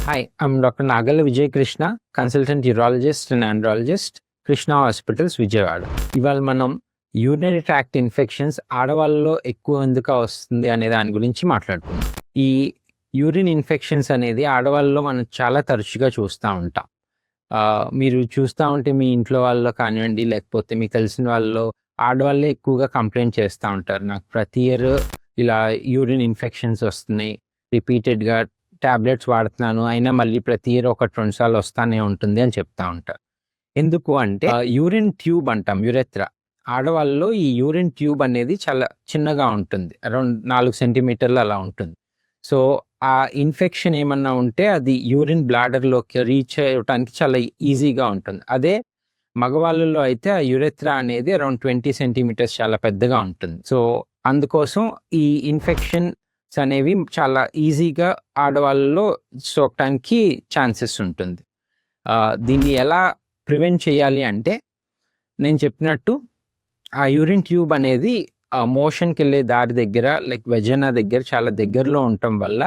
Hi, I'm Dr. Nagala Vijay Krishna, consultant urologist and andrologist, Krishna Hospitals, Vijayawada. ఇవాళ మనం urinary tract infections ఆడవాళ్ళలో ఎక్కువ ఎందుకు వస్తుంది అనే దాని గురించి మాట్లాడుకుందాం. ఈ యూరిన్ ఇన్ఫెక్షన్స్ అనేది ఆడవాళ్ళలో మనం చాలా తరచుగా చూస్తూ ఉంటాం. మీరు చూస్తూ ఉంటే మీ ఇంట్లో వాళ్ళలో కానివ్వండి, లేకపోతే మీకు తెలిసిన వాళ్ళలో ఆడవాళ్ళే ఎక్కువగా కంప్లైంట్ చేస్తూ ఉంటారు. నాకు ప్రతి ఇయర్ ఇలా యూరిన్ ఇన్ఫెక్షన్స్ వస్తున్నాయి, రిపీటెడ్గా టాబ్లెట్స్ వాడుతున్నాను, అయినా మళ్ళీ ప్రతి ఇయర్ 1-2 సార్లు వస్తానే ఉంటుంది అని చెప్తా ఉంటారు. ఎందుకు అంటే యూరిన్ ట్యూబ్ అంటాం, యురెత్రా. ఆడవాళ్ళలో ఈ యూరిన్ ట్యూబ్ అనేది చాలా చిన్నగా ఉంటుంది, అరౌండ్ 4 సెంటీమీటర్లు అలా ఉంటుంది. సో ఆ ఇన్ఫెక్షన్ ఏమన్నా ఉంటే అది యూరిన్ బ్లాడర్లోకి రీచ్ అయ్యడానికి చాలా ఈజీగా ఉంటుంది. అదే మగవాళ్ళలో అయితే ఆ యురెత్రా అనేది అరౌండ్ 20 సెంటీమీటర్స్ చాలా పెద్దగా ఉంటుంది. సో అందుకోసం ఈ ఇన్ఫెక్షన్ అనేవి చాలా ఈజీగా ఆడవాళ్ళలో సోకటానికి ఛాన్సెస్ ఉంటుంది. దీన్ని ఎలా ప్రివెంట్ చేయాలి అంటే, నేను చెప్పినట్టు ఆ యూరిన్ ట్యూబ్ అనేది మోషన్కి వెళ్ళే దారి దగ్గర, లైక్ వెజైనా దగ్గర చాలా దగ్గరలో ఉండటం వల్ల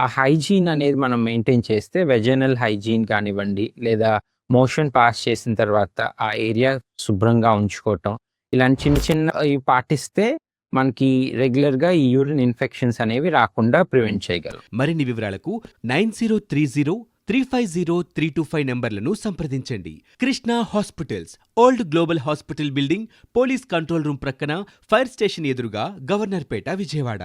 ఆ హైజీన్ అనేది మనం మెయింటైన్ చేస్తే, వెజైనల్ హైజీన్ కానివ్వండి, లేదా మోషన్ పాస్ చేసిన తర్వాత ఆ ఏరియా శుభ్రంగా ఉంచుకోవటం, ఇలాంటి చిన్న చిన్నవి పాటిస్తే మనకి రెగ్యులర్గా ఈ యూరిన్ ఇన్ఫెక్షన్స్ అనేవి రాకుండా ప్రివెంట్ చేయగలం. మరిన్ని వివరాలకు 9030-350-325 నంబర్లను సంప్రదించండి. Krishna hospitals, old global hospital building, police control room ప్రక్కన, ఫైర్ స్టేషన్ ఎదురుగా, గవర్నర్పేట, విజయవాడ.